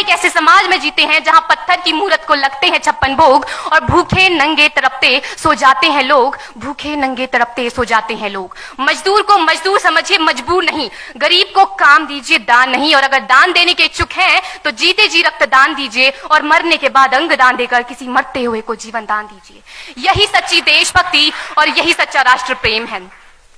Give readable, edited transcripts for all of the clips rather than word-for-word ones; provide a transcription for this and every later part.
एक ऐसे समाज में जीते हैं जहां पत्थर की मूरत को लगते हैं 56 भोग और भूखे नंगे तड़पते सो जाते हैं लोग, भूखे नंगे तड़पते सो जाते हैं लोग। मजदूर को मजदूर समझिए, मजबूर नहीं। गरीब को काम दीजिए, दान नहीं। और अगर दान देने के इच्छुक हैं तो जीते जी रक्तदान दीजिए और मरने के बाद अंग दान देकर किसी मरते हुए को जीवन दान दीजिए। यही सच्ची देशभक्ति और यही सच्चा राष्ट्र प्रेम है।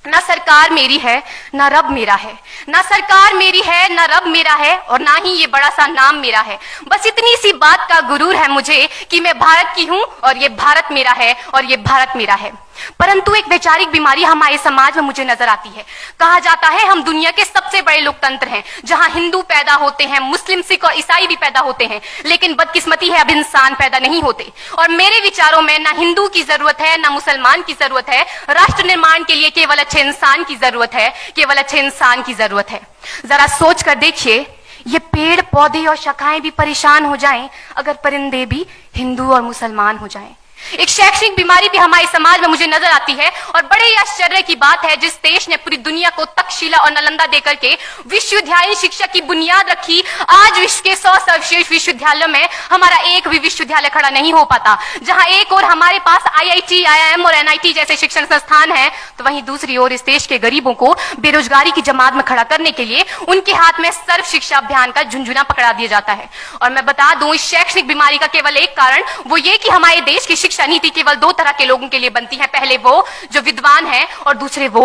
ना सरकार मेरी है ना रब मेरा है, ना सरकार मेरी है ना रब मेरा है, और ना ही ये बड़ा सा नाम मेरा है। बस इतनी सी बात का गुरूर है मुझे कि मैं भारत की हूं और ये भारत मेरा है और ये भारत मेरा है। परंतु एक वैचारिक बीमारी हमारे समाज में मुझे नजर आती है। कहा जाता है हम दुनिया के सबसे बड़े लोकतंत्र हैं, जहां हिंदू पैदा होते हैं, मुस्लिम, सिख और ईसाई भी पैदा होते हैं, लेकिन बदकिस्मती है अब इंसान पैदा नहीं होते। और मेरे विचारों में ना हिंदू की जरूरत है ना मुसलमान की जरूरत है। राष्ट्र निर्माण के लिए केवल अच्छे इंसान की जरूरत है, केवल अच्छे इंसान की जरूरत है। जरा सोच कर देखिए, ये पेड़ पौधे और शाखाएं भी परेशान हो जाएं अगर परिंदे भी हिंदू और मुसलमान हो जाएं। एक शैक्षणिक बीमारी भी हमारे समाज में मुझे नजर आती है, और बड़े ही आश्चर्य की बात है, जिस देश ने पूरी दुनिया को तक्षशिला और नालंदा देकर के विश्वविद्यालय शिक्षा की बुनियाद रखी, आज विश्व के 100 सर्वश्रेष्ठ विश्वविद्यालयों में हमारा एक भी विश्वविद्यालय खड़ा नहीं हो पाता। जहां एक और हमारे पास IIT, IIM और NIT जैसे शिक्षण संस्थान हैं, तो वहीं दूसरी ओर इस देश के गरीबों को बेरोजगारी की जमात में खड़ा करने के लिए उनके हाथ में सर्व शिक्षा अभियान का झुंझुना पकड़ा दिया जाता है। और मैं बता दूं, इस शैक्षणिक बीमारी का केवल एक कारण वो ये कि हमारे देश की शिक्षा नीति केवल 2 तरह के लोगों के लिए बनती है। पहले वो जो विद्वान हैं और दूसरे वो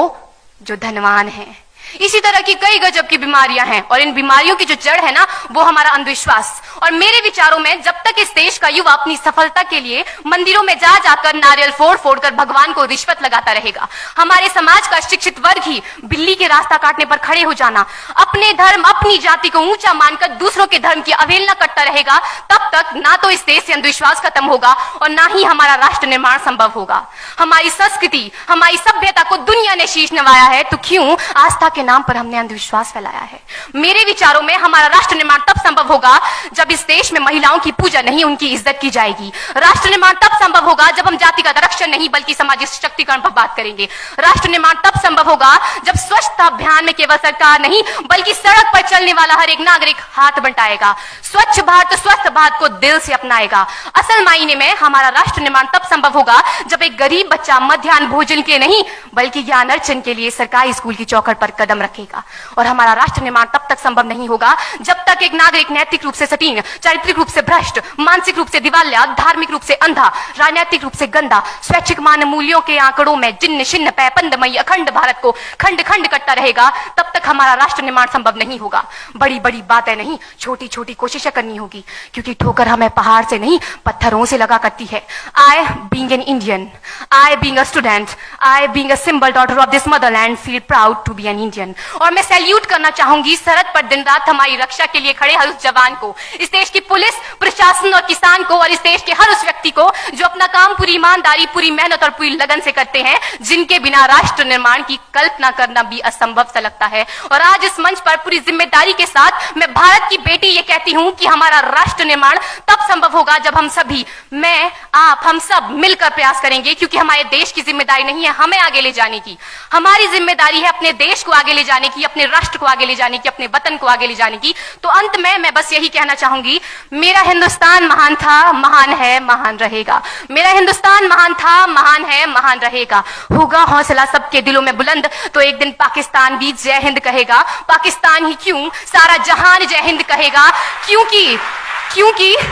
जो धनवान हैं। इसी तरह की कई गजब की बीमारियां हैं, और इन बीमारियों की जो जड़ है ना, वो हमारा अंधविश्वास। और मेरे विचारों में जब तक इस देश का युवा अपनी सफलता के लिए मंदिरों में जा जाकर नारियल फोड़ फोड़ कर भगवान को रिश्वत लगाता रहेगा, हमारे समाज का शिक्षित वर्ग ही बिल्ली के रास्ता काटने पर खड़े हो जाना, अपने धर्म अपनी जाति को ऊंचा मानकर दूसरों के धर्म की अवहेलना करता रहेगा, तब तक ना तो इस देश से अंधविश्वास खत्म होगा और ना ही हमारा राष्ट्र निर्माण संभव होगा। हमारी संस्कृति, हमारी सभ्यता को दुनिया ने शीश नवाया है, तो क्यों आस्था के नाम पर हमने अंधविश्वास फैलाया है? मेरे विचारों में हमारा राष्ट्र निर्माण तब संभव होगा जब इस देश में महिलाओं की पूजा नहीं, उनकी इज्जत की जाएगी। राष्ट्र निर्माण तब संभव होगा जब हम जातिगत आरक्षण नहीं बल्कि सामाजिक सशक्तिकरण पर बात करेंगे। राष्ट्र निर्माण तब संभव होगा जब स्वच्छता अभियान में केवल सरकार नहीं बल्कि सड़क पर चलने वाला हर एक नागरिक हाथ बंटाएगा, स्वच्छ भारत स्वस्थ भारत को दिल से अपनाएगा। असल मायने में हमारा राष्ट्र निर्माण तब संभव होगा जब एक गरीब बच्चा मध्याह्न भोजन के नहीं बल्कि ज्ञान अर्जन के लिए सरकारी स्कूल की चौखट पर कदम रखेगा। और हमारा राष्ट्र निर्माण तब तक संभव नहीं होगा जब तक एक नागरिक नैतिक रूप से सटीन, चारित्रिक रूप से भ्रष्ट, मानसिक रूप से दिवालिया, धार्मिक रूप से अंधा, राजनीतिक रूप से गंदा, स्वैच्छिक मान मूल्यों के आंकड़ों में जिन्न शिन्न पैपंदमयी अखंड भारत को खंड खंड करता रहेगा, तब तक हमारा राष्ट्र निर्माण संभव नहीं होगा। बड़ी बड़ी बातें नहीं, छोटी छोटी कोशिशें करनी होगी, क्योंकि ठोकर हमें पहाड़ से नहीं पत्थरों से लगा करती है। I being an Indian, I being a student, I being a symbol daughter of this motherland feel proud to be an Indian। और मैं सैल्यूट करना चाहूंगी सरहद पर दिन रात हमारी रक्षा के लिए खड़े हर उस जवान को, इस देश की पुलिस, प्रशासन और किसान को, और इस देश के हर उस व्यक्ति को जो अपना काम पूरी ईमानदारी, पूरी मेहनत और पूरी लगन से करते हैं, जिनके बिना राष्ट्र निर्माण की कल्पना करना भी असंभव सा लगता है। और आज इस मंच पर पूरी जिम्मेदारी के साथ मैं भारत की बेटी ये कहती हूं कि हमारा राष्ट्र निर्माण तब संभव होगा जब हम सभी, मैं, आप, हम सब मिलकर प्रयास करेंगे, क्योंकि हमारे देश की जिम्मेदारी नहीं है हमें आगे ले जाने की, हमारी जिम्मेदारी है अपने देश को आगे ले जाने की, अपने राष्ट्र को आगे ले जाने की, अपने वतन को आगे ले जाने की। तो अंत में मैं बस यही कहना चाहूंगी, मेरा हिंदुस्तान महान था, महान है, महान रहेगा। मेरा हिंदुस्तान महान था, महान है, महान रहेगा। होगा हौसला सबके दिलों में बुलंद तो एक दिन पाकिस्तान भी जय हिंद कहेगा। पाकिस्तान ही क्यों, सारा जहान जय हिंद कहेगा, क्योंकि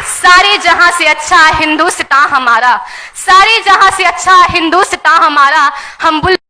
सारे जहां से अच्छा हिंदुस्तान हमारा, सारे जहां से अच्छा हिंदुस्तान हमारा। हम